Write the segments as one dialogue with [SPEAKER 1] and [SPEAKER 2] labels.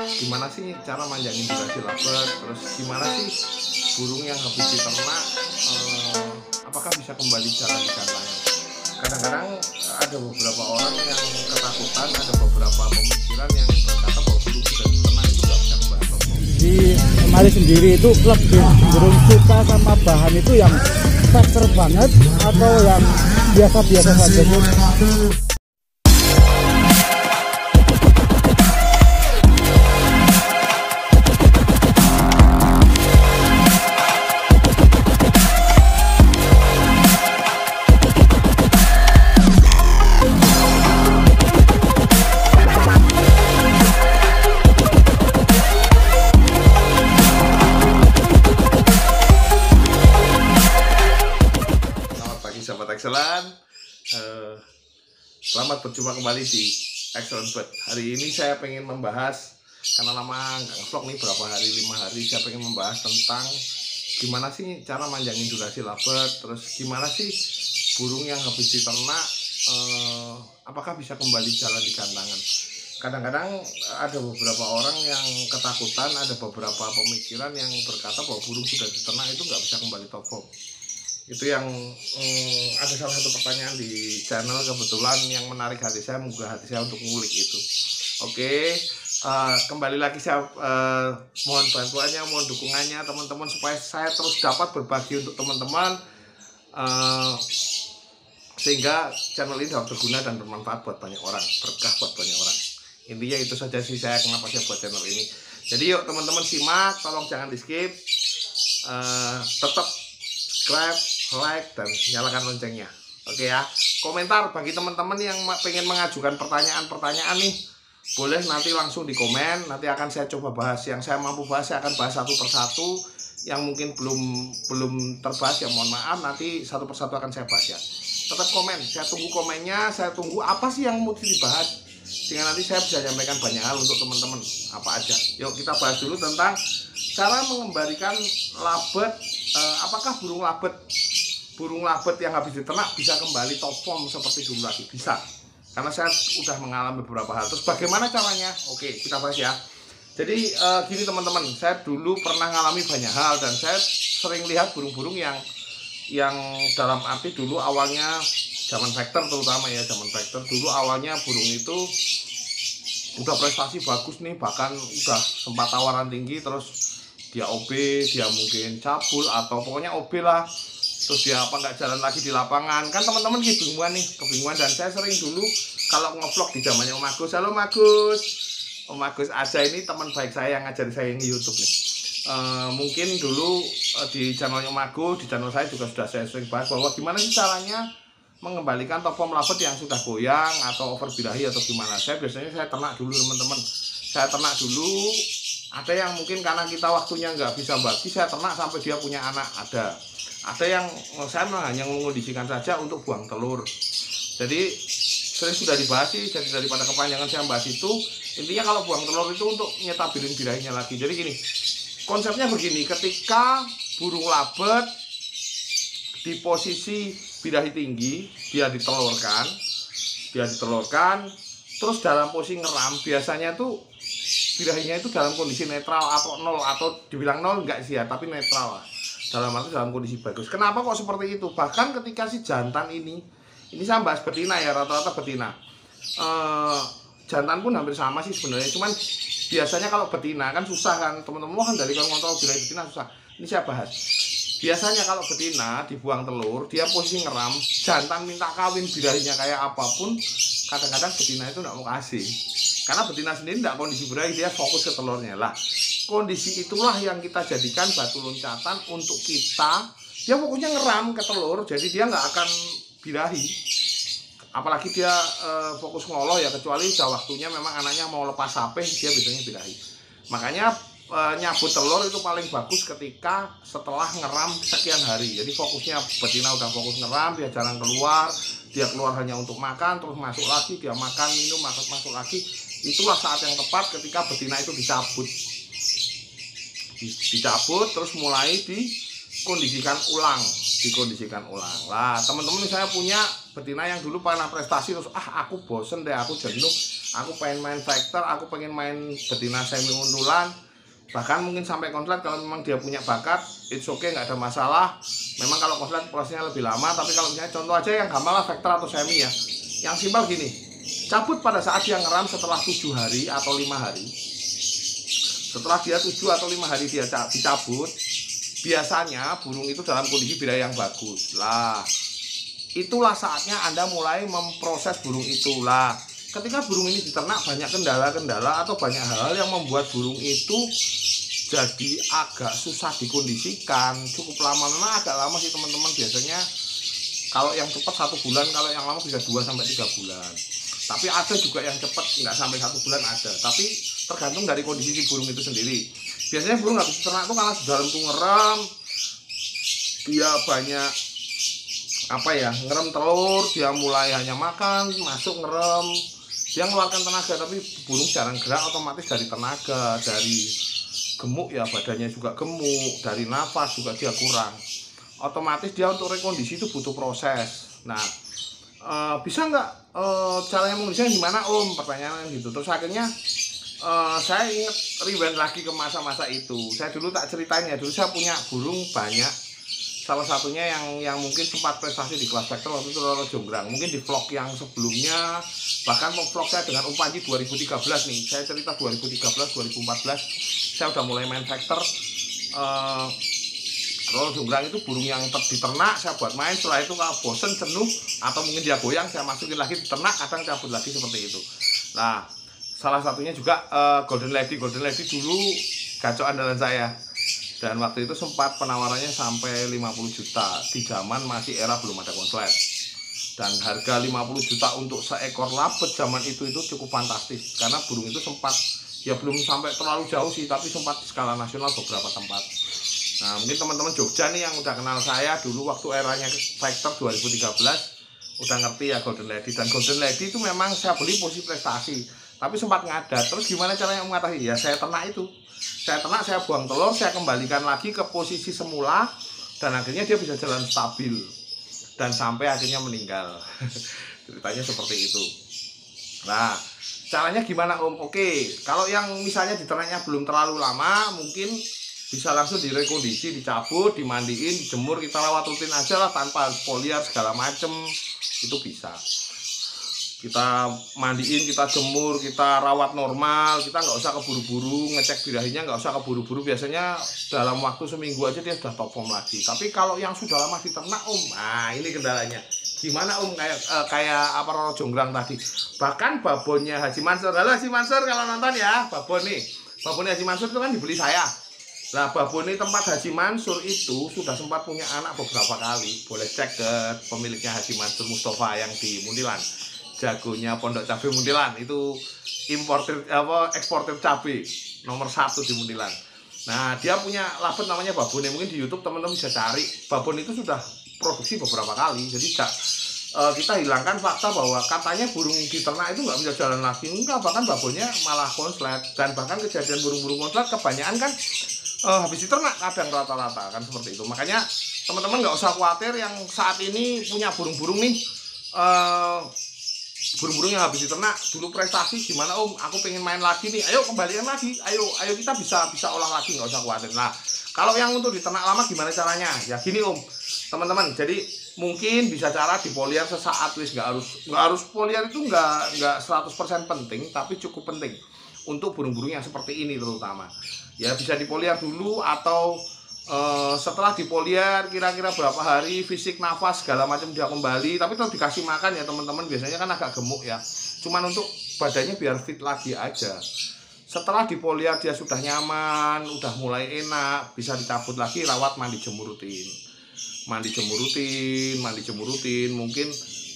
[SPEAKER 1] gimana sih cara manjangin durasi lovebird, terus gimana sih burung yang habis diternak apakah bisa kembali jalan di kandang. Kadang-kadang ada beberapa orang yang ketakutan, ada beberapa pemikiran yang berkata bahwa burung sudah diternak itu nggak bisa kembali.
[SPEAKER 2] Di Emali sendiri itu lebih cenderung suka sama bahan itu yang texture banget atau yang biasa-biasa saja?
[SPEAKER 1] Sahabat Excellent, selamat berjumpa kembali di Excellent Bird. Hari ini saya pengen membahas, karena lama nggak ngevlog nih, berapa hari, 5 hari, saya pengen membahas tentang gimana sih cara manjangin durasi lovebird, terus gimana sih burung yang habis diternak apakah bisa kembali jalan di kandangan. Kadang-kadang ada beberapa orang yang ketakutan, ada beberapa pemikiran yang berkata bahwa burung sudah diternak itu nggak bisa kembali top form. Itu yang ada salah satu pertanyaan di channel kebetulan yang menarik hati saya, menggugah hati saya untuk ngulik itu. Oke, kembali lagi saya mohon bantuannya, mohon dukungannya teman-teman supaya saya terus dapat berbagi untuk teman-teman sehingga channel ini dapat berguna dan bermanfaat buat banyak orang, berkah buat banyak orang. Intinya itu saja sih saya kenapa saya buat channel ini. Jadi yuk teman-teman simak, tolong jangan di skip, tetap subscribe, like, dan nyalakan loncengnya. Oke ya. Komentar bagi teman-teman yang pengen mengajukan pertanyaan-pertanyaan nih, boleh nanti langsung di komen. Nanti akan saya coba bahas. Yang saya mampu bahas saya akan bahas satu persatu. Yang mungkin belum terbahas ya mohon maaf, nanti satu persatu akan saya bahas ya. Tetap komen, saya tunggu komennya, saya tunggu apa sih yang mau dibahas, sehingga nanti saya bisa sampaikan banyak hal untuk teman-teman. Apa aja. Yuk kita bahas dulu tentang cara mengembalikan lovebird. Apakah burung lovebird yang habis diternak bisa kembali top form seperti dulu lagi? Bisa, karena saya sudah mengalami beberapa hal. Terus bagaimana caranya? Oke, kita bahas ya. Jadi gini teman-teman, saya dulu pernah mengalami banyak hal dan saya sering lihat burung-burung yang dalam arti dulu awalnya zaman vector, terutama ya zaman vector dulu awalnya burung itu udah prestasi bagus nih, bahkan udah sempat tawaran tinggi, terus dia OB, dia mungkin cabul atau pokoknya OB lah, terus dia apa nggak jalan lagi di lapangan, kan teman-teman kebingungan. Dan saya sering dulu kalau ngevlog di zamannya Om Agus. Halo Om Agus, Om Agus aja ini teman baik saya yang ngajari saya di YouTube nih. Mungkin dulu di channelnya Om Agus, di channel saya juga sudah saya sering bahas bahwa gimana sih caranya mengembalikan top form lovebird yang sudah goyang atau over birahi atau gimana. Saya biasanya ternak dulu teman-teman, saya ternak dulu. Ada yang mungkin karena kita waktunya nggak bisa bagi, saya ternak sampai dia punya anak. Ada yang saya hanya mengondisikan saja untuk buang telur. Jadi sering sudah dibahas sih, jadi daripada kepanjangan saya bahas itu. Intinya kalau buang telur itu untuk nyetabilin birahinya lagi. Jadi gini, konsepnya begini, ketika burung lovebird di posisi birahi tinggi, dia ditelurkan, terus dalam posisi ngeram, biasanya tuh birahinya itu dalam kondisi netral atau nol, atau dibilang nol enggak sih ya, tapi netral lah, dalam kondisi bagus. Kenapa kok seperti itu? Bahkan ketika si jantan ini saya bahas betina ya, rata-rata betina, jantan pun hampir sama sih sebenarnya, cuman biasanya kalau betina kan susah kan teman-teman, kan dari kalau ngontrol birahi betina susah. Ini saya bahas, biasanya kalau betina dibuang telur, dia posisi ngeram, jantan minta kawin birahinya kayak apapun, kadang-kadang betina itu nggak mau kasih. Karena betina sendiri tidak kondisi birahi, dia fokus ke telurnya lah. Kondisi itulah yang kita jadikan batu loncatan untuk kita. Dia fokusnya ngeram ke telur, jadi dia nggak akan birahi. Apalagi dia fokus ngoloh ya, kecuali udah waktunya memang anaknya mau lepas sapeh, dia biasanya birahi. Makanya nyabut telur itu paling bagus ketika setelah ngeram sekian hari. Jadi fokusnya betina udah fokus ngeram, dia jarang keluar, dia keluar hanya untuk makan, terus masuk lagi, dia makan, minum, masuk lagi. Itulah saat yang tepat ketika betina itu dicabut, terus mulai dikondisikan ulang. Lah teman-teman, saya punya betina yang dulu pernah prestasi, terus aku bosen deh, aku jenuh, aku pengen main factor, aku pengen main betina semi untulan, bahkan mungkin sampai konslet. Kalau memang dia punya bakat, it's okay, nggak ada masalah. Memang kalau konslet prosesnya lebih lama, tapi kalau misalnya contoh aja yang gampang lah factor atau semi ya, yang simpel gini, cabut pada saat dia ngeram setelah 7 hari atau 5 hari. Setelah dia 7 atau 5 hari dia dicabut, biasanya burung itu dalam kondisi birahi yang bagus lah. Itulah saatnya Anda mulai memproses burung itulah. Ketika burung ini diternak, banyak kendala-kendala atau banyak hal-hal yang membuat burung itu jadi agak susah dikondisikan. Cukup lama, memang agak lama sih teman-teman. Biasanya kalau yang cepat 1 bulan, kalau yang lama bisa 2-3 bulan. Tapi ada juga yang cepat nggak sampai 1 bulan ada. Tapi tergantung dari kondisi si burung itu sendiri. Biasanya burung habis diternak itu karena di dalam tuh ngerem, dia banyak ngerem telur, dia mulai hanya makan, masuk ngerem, dia mengeluarkan tenaga. Tapi burung jarang gerak, otomatis dari tenaga, dari gemuk ya, badannya juga gemuk, dari nafas juga dia kurang, otomatis dia untuk rekondisi itu butuh proses. Nah, bisa nggak caranya mengkondisikan gimana Om, pertanyaan gitu. Terus akhirnya saya ingat rewind lagi ke masa-masa itu. Saya dulu tak ceritain ya, dulu saya punya burung banyak. Salah satunya yang mungkin sempat prestasi di kelas factor waktu itu Roro Jonggrang. Mungkin di vlog yang sebelumnya, bahkan vlog saya dengan Om Panji 2013 nih, saya cerita 2013-2014 saya udah mulai main factor. Roro Jonggrang itu burung yang diternak, saya buat main. Setelah itu kalau bosen, jenuh, atau mungkin dia goyang, saya masukin lagi diternak, kadang cabut lagi seperti itu. Nah, salah satunya juga Golden Lady dulu gacor andalan saya. Dan waktu itu sempat penawarannya sampai 50 juta di zaman masih era belum ada konslet. Dan harga 50 juta untuk seekor labet zaman itu cukup fantastis. Karena burung itu sempat, ya belum sampai terlalu jauh sih, tapi sempat di skala nasional beberapa tempat. Nah, mungkin teman-teman Jogja nih yang udah kenal saya dulu waktu eranya factor 2013 udah ngerti ya Golden Lady. Dan Golden Lady itu memang saya beli posisi prestasi, tapi sempat ngadat. Terus gimana caranya mengatasi? Ya saya ternak itu. Saya ternak, saya buang telur, saya kembalikan lagi ke posisi semula, dan akhirnya dia bisa jalan stabil dan sampai akhirnya meninggal. Ceritanya seperti itu. Nah, caranya gimana Om? Oke, kalau yang misalnya diternaknya belum terlalu lama, mungkin bisa langsung direkondisi, dicabut, dimandiin, dijemur, kita rawat rutin aja lah tanpa foliar segala macem, itu bisa. Kita mandiin, kita jemur, kita rawat normal, kita nggak usah keburu-buru, ngecek birahinya nggak usah keburu-buru. Biasanya dalam waktu seminggu aja dia sudah top form lagi. Tapi kalau yang sudah lama diternak Om, nah ini kendalanya. Gimana Om, kayak apa Roro Jonggrang tadi. Bahkan babonnya Haji Mansur. Halo Haji Mansur kalau nonton ya, babon nih. Babonnya Haji Mansur itu kan dibeli saya. Nah, babon ini tempat Haji Mansur itu sudah sempat punya anak beberapa kali. Boleh cek ke pemiliknya Haji Mansur Mustafa yang di Muntilan. Jagonya Pondok Cabe Muntilan, itu eksportir cabe nomor 1 di Muntilan. Nah, dia punya labet namanya babon, mungkin di YouTube teman-teman bisa cari. Babon itu sudah produksi beberapa kali, jadi kita hilangkan fakta bahwa katanya burung diternak itu nggak bisa jalan lagi. Enggak, bahkan babonnya malah konslet. Dan bahkan kejadian burung-burung konslet kebanyakan kan habis diternak kadang rata-rata kan seperti itu. Makanya teman-teman nggak usah khawatir yang saat ini punya burung-burung nih, burung-burung yang habis diternak dulu prestasi gimana Om, aku pengen main lagi nih, ayo kembalikan lagi, ayo kita bisa olah lagi, nggak usah khawatir. Nah, kalau yang untuk diternak lama gimana caranya? Ya gini Om, teman-teman, jadi mungkin bisa cara difoliar sesaat, wis nggak harus foliar itu nggak 100% penting, tapi cukup penting untuk burung-burung yang seperti ini terutama. Ya bisa difoliar dulu, atau setelah difoliar kira-kira berapa hari, fisik, nafas segala macam dia kembali, tapi tetap dikasih makan ya teman-teman. Biasanya kan agak gemuk ya, cuman untuk badannya biar fit lagi aja. Setelah difoliar dia sudah nyaman, udah mulai enak, bisa dicabut lagi, rawat, mandi jemur rutin. Mungkin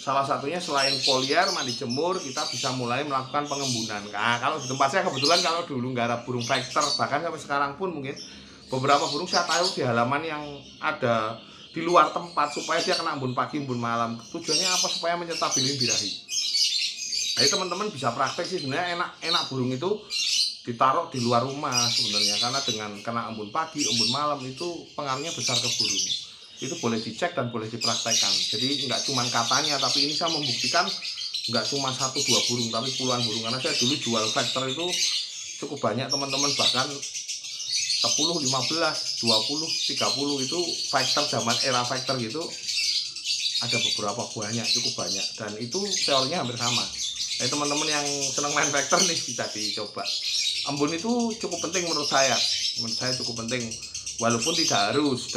[SPEAKER 1] salah satunya selain foliar, mandi jemur, kita bisa mulai melakukan pengembunan. Nah, kalau di tempat saya kebetulan kalau dulu nggarap burung factor, bahkan sampai sekarang pun mungkin beberapa burung saya taruh di halaman yang ada di luar tempat supaya dia kena embun pagi, embun malam. Tujuannya apa? Supaya menyetabilin birahi. Jadi teman-teman bisa praktek sih, sebenarnya enak burung itu ditaruh di luar rumah sebenarnya, karena dengan kena embun pagi, embun malam itu pengaruhnya besar ke burung. Itu boleh dicek dan boleh dipraktekkan. Jadi nggak cuma katanya, tapi ini saya membuktikan nggak cuma 1-2 burung tapi puluhan burung, karena saya dulu jual factor itu cukup banyak teman-teman, bahkan 10, 15, 20, 30 itu factor, zaman era factor gitu ada beberapa banyak, cukup banyak, dan itu teorinya hampir sama. Jadi teman-teman yang senang main factor nih bisa dicoba. Embun itu cukup penting menurut saya cukup penting, walaupun tidak harus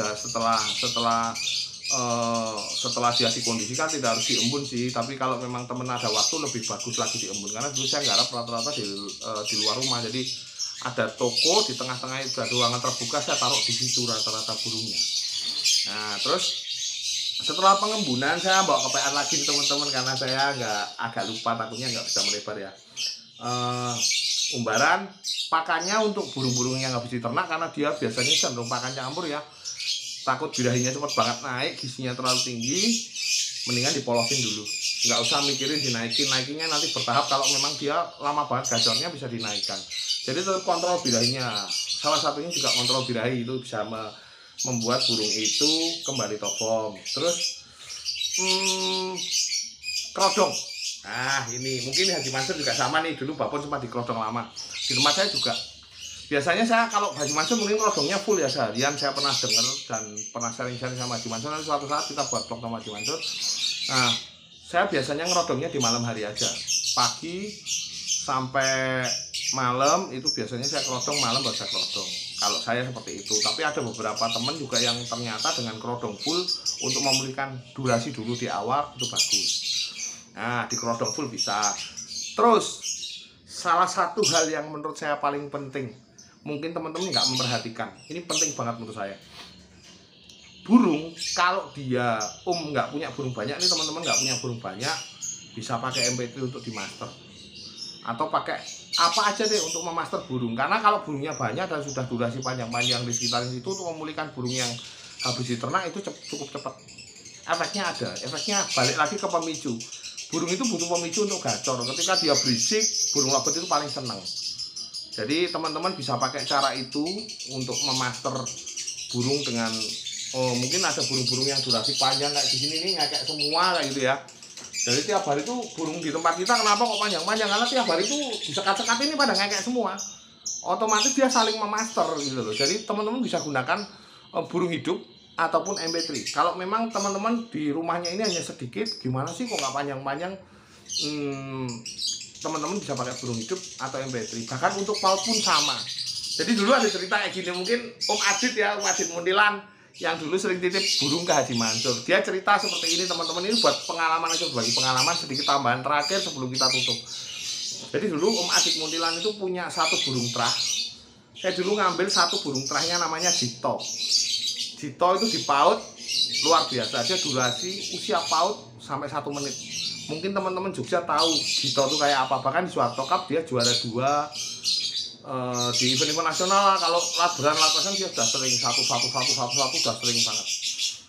[SPEAKER 1] setelah dia dikondisikan tidak harus diembun sih, tapi kalau memang teman ada waktu lebih bagus lagi diembun, karena dulu saya garap rata-rata di luar rumah, jadi ada toko di tengah-tengah itu ada ruangan terbuka, saya taruh di situ rata-rata burungnya. Nah terus setelah pengembunan saya bawa ke PA lagi nih teman-teman, karena saya agak lupa, takutnya nggak bisa melebar ya. Umbaran pakannya untuk burung-burung yang habis diternak, karena dia biasanya cenderung pakan campur ya, takut birahinya cepat banget naik, gizinya terlalu tinggi, mendingan dipolosin dulu, nggak usah mikirin naikinnya nanti bertahap. Kalau memang dia lama banget gacornya bisa dinaikkan, jadi tetap kontrol birahinya. Salah satunya juga kontrol birahi, itu bisa membuat burung itu kembali topom. Terus kerodong, nah ini mungkin Haji Mansur juga sama nih, dulu Babon sempat di kerodong lama. Di tempat saya juga biasanya saya kalau Haji Mansur mungkin kerodongnya full ya seharian, saya pernah dengar dan pernah sharing-sharing sama Haji Mansur. Nanti suatu saat kita buat vlog sama Haji Mansur. Nah saya biasanya ngerodongnya di malam hari aja, pagi sampai malam itu biasanya saya kerodong, malam baru saya kerodong. Kalau saya seperti itu, tapi ada beberapa teman juga yang ternyata dengan kerodong full untuk memulihkan durasi dulu di awal itu bagus. Nah di kerodong full bisa. Terus salah satu hal yang menurut saya paling penting, mungkin teman-teman nggak memperhatikan, ini penting banget menurut saya. Burung kalau dia nggak punya burung banyak nih teman-teman, nggak punya burung banyak, bisa pakai MP3 untuk dimaster, atau pakai apa aja deh untuk memaster burung. Karena kalau burungnya banyak dan sudah durasi panjang-panjang di sekitar itu, untuk memulihkan burung yang habis diternak itu cukup cepat. Efeknya ada, efeknya balik lagi ke pemicu. Burung itu butuh pemicu untuk gacor. Ketika dia berisik, burung lovebird itu paling senang. Jadi teman-teman bisa pakai cara itu untuk memaster burung dengan mungkin ada burung-burung yang durasi panjang kayak di sini nih, kayak semua kayak gitu ya. Jadi tiap hari itu burung di tempat kita kenapa kok panjang-panjang, karena tiap hari itu disekat-sekat ini pada ngekek semua. Otomatis dia saling memaster gitu loh. Jadi teman-teman bisa gunakan burung hidup ataupun MP3. Kalau memang teman-teman di rumahnya ini hanya sedikit, gimana sih kok nggak panjang-panjang, teman-teman bisa pakai burung hidup atau MP3. Bahkan untuk paut pun sama. Jadi dulu ada cerita kayak gini, mungkin Om Adit ya, Om Adit Muntilan yang dulu sering titip burung ke Haji Mansur. Dia cerita seperti ini teman-teman, ini buat pengalaman aja, bagi pengalaman sedikit tambahan terakhir sebelum kita tutup. Jadi dulu Om Adit Muntilan itu punya satu burung terah. Saya dulu ngambil satu burung terahnya namanya Jito. Jito itu di paut luar biasa, dia durasi usia paut sampai 1 menit. Mungkin teman-teman Jogja tahu Jito itu kayak apa, bahkan di Soeharto Cup dia juara 2. Di event-event nasional kalau laberan dia sudah sering satu sudah sering banget.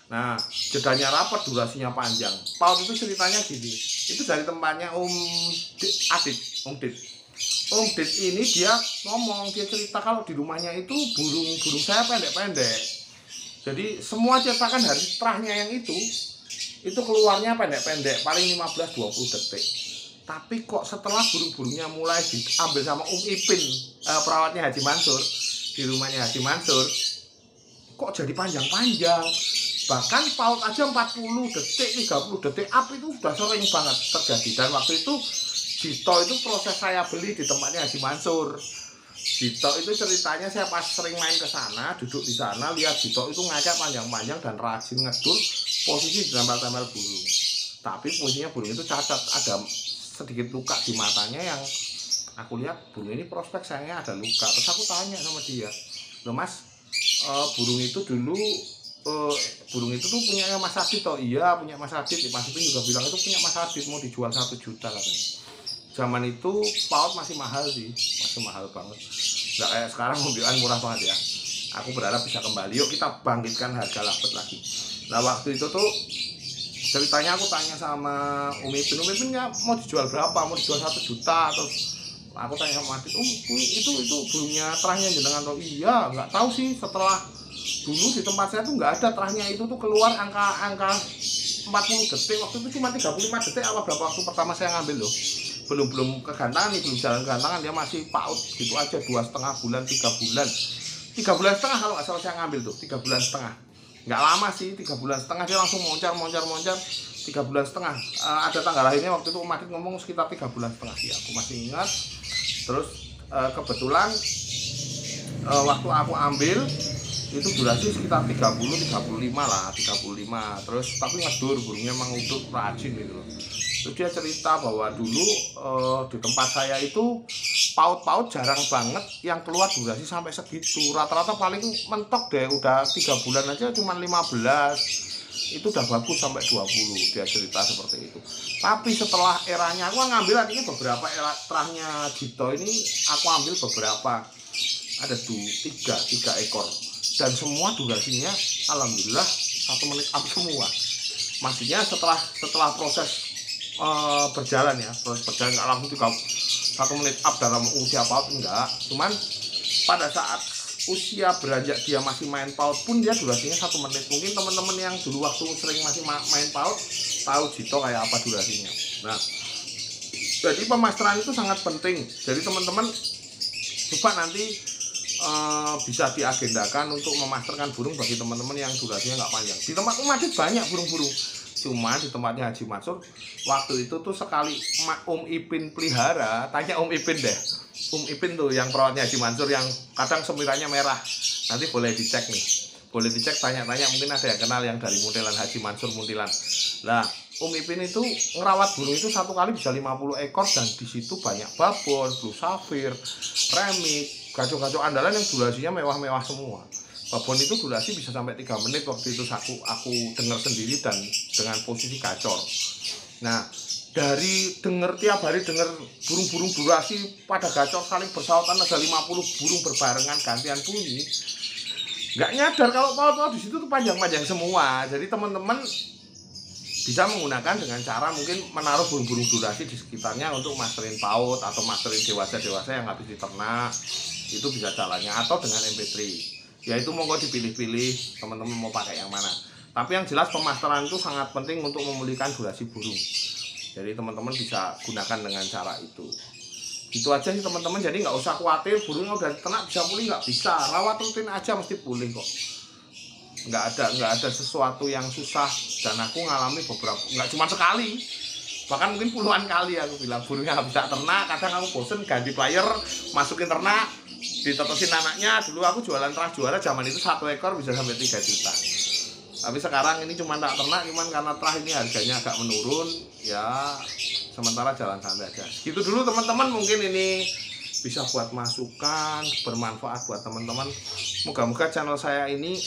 [SPEAKER 1] Nah jedanya rapat, durasinya panjang. Paut itu ceritanya gini, itu dari tempatnya Om Dit ini dia ngomong, dia cerita kalau di rumahnya itu burung saya pendek-pendek. Jadi semua cetakan hari terahnya yang itu keluarnya pendek-pendek, paling 15-20 detik. Tapi kok setelah burung-burungnya mulai diambil sama Ipin, perawatnya Haji Mansur, di rumahnya Haji Mansur, kok jadi panjang-panjang. Bahkan paut aja 40 detik, 30 detik up itu sudah sering banget terjadi. Dan waktu itu Jito itu proses saya beli di tempatnya Haji Mansur. Jito itu ceritanya saya pas sering main ke sana, duduk di sana, lihat Jito itu ngajak panjang-panjang dan rajin ngedul, posisi di tempel-tempel burung. Tapi posisinya burung itu cacat, ada sedikit luka di matanya yang aku lihat burung ini prospek sayangnya ada luka. Terus aku tanya sama dia, loh mas, burung itu dulu burung itu tuh punya Mas Adit toh? Iya punya Mas Adit. Mas Adit juga bilang itu punya Mas Adit, mau dijual 1 juta katanya. Zaman itu paut masih mahal sih, masih mahal banget, nggak kayak sekarang mobilan murah banget ya. Aku berharap bisa kembali, yuk kita bangkitkan harga lovebird lagi. Nah waktu itu tuh ceritanya aku tanya sama Ipin ya mau dijual berapa, mau dijual 1 juta. Terus aku tanya sama Adit, itu burungnya terahnya jenengan toh? Iya nggak tahu sih, setelah dulu di tempat saya tuh nggak ada terahnya itu tuh keluar angka 40 detik, waktu itu cuma 35 detik awal berapa waktu pertama saya ngambil loh. Belum kegantangan nih, belum jalan kegantangan, dia masih paut gitu aja, 2,5 bulan, 3 bulan. 3 bulan setengah kalau nggak salah saya ngambil tuh, 3 bulan setengah. Nggak lama sih, 3 bulan setengah dia langsung moncar. 3 bulan setengah. Ada tanggal lahirnya waktu itu Om Adit ngomong sekitar 3 bulan setengah sih, aku masih ingat. Terus kebetulan waktu aku ambil itu durasi sekitar 30-35 lah, 35. Terus tapi ngedur, burungnya emang udut rajin gitu loh. Terus dia cerita bahwa dulu di tempat saya itu paut-paut jarang banget yang keluar durasi sampai segitu. Rata-rata paling mentok deh, udah 3 bulan aja cuma 15. Itu udah bagus sampai 20, dia cerita seperti itu. Tapi setelah eranya aku ngambil artinya beberapa era terahnya Jito ini aku ambil beberapa, ada 3 ekor dan semua durasinya alhamdulillah 1 menit up semua. Maksudnya setelah proses berjalan ya, proses berjalan nggak langsung 1 menit up dalam usia paut, enggak, cuman pada saat usia beranjak dia masih main paut pun dia durasinya 1 menit. Mungkin teman-teman yang dulu waktu sering masih main paut tahu Jito kayak apa durasinya. Nah, jadi pemasteran itu sangat penting. Jadi teman-teman coba nanti bisa diagendakan untuk memasterkan burung bagi teman-teman yang durasinya nggak panjang. Di tempat Om Adit banyak burung-burung, cuma di tempatnya Haji Mansur waktu itu tuh sekali Om Ipin pelihara, tanya Om Ipin deh. Om Ipin tuh yang perawatnya Haji Mansur yang kadang semirannya merah, nanti boleh dicek nih, boleh dicek, tanya-tanya, mungkin ada yang kenal yang dari Muntilan, Haji Mansur Muntilan. Nah, Om Ipin itu ngerawat burung itu satu kali bisa 50 ekor dan di situ banyak babon, blue sapphire, remik, gacor-gacor andalan yang durasinya mewah-mewah semua. Babon itu durasi bisa sampai 3 menit waktu itu aku dengar sendiri dan dengan posisi gacor. Nah, dari tiap hari dengar burung-burung durasi pada gacor saling bersautan, ada 50 burung berbarengan gantian bunyi. Nggak nyadar kalau paut-paut di situ tuh panjang-panjang semua. Jadi teman-teman bisa menggunakan dengan cara mungkin menaruh burung-burung durasi di sekitarnya untuk masterin paut atau masterin dewasa-dewasa yang habis diternak. Itu bisa caranya, atau dengan MP3. Ya itu monggo dipilih-pilih teman-teman mau pakai yang mana. Tapi yang jelas pemasteran itu sangat penting untuk memulihkan durasi burung. Jadi teman-teman bisa gunakan dengan cara itu. Itu aja sih teman-teman. Jadi nggak usah khawatir burungnya udah ternak bisa pulih, nggak bisa. Rawat rutin aja mesti pulih kok. Nggak ada sesuatu yang susah. Dan aku ngalami beberapa, nggak cuma sekali, bahkan mungkin puluhan kali aku bilang burungnya nggak bisa ternak. Kadang aku bosen ganti player, masukin ternak, ditetesin anaknya. Dulu aku jualan ternak juara zaman itu 1 ekor bisa sampai 3 juta. Tapi sekarang ini cuma tak ternak, cuman karena terah ini harganya agak menurun, ya sementara jalan santai aja. Gitu dulu teman-teman, mungkin ini bisa buat masukan, bermanfaat buat teman-teman. Moga-moga channel saya ini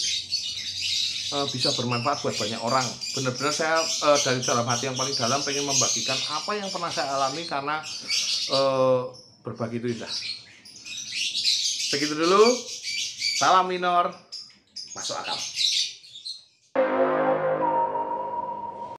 [SPEAKER 1] bisa bermanfaat buat banyak orang. Benar-benar saya dari dalam hati yang paling dalam pengen membagikan apa yang pernah saya alami, karena berbagi itu indah. Segitu dulu, salam minor, masuk akal.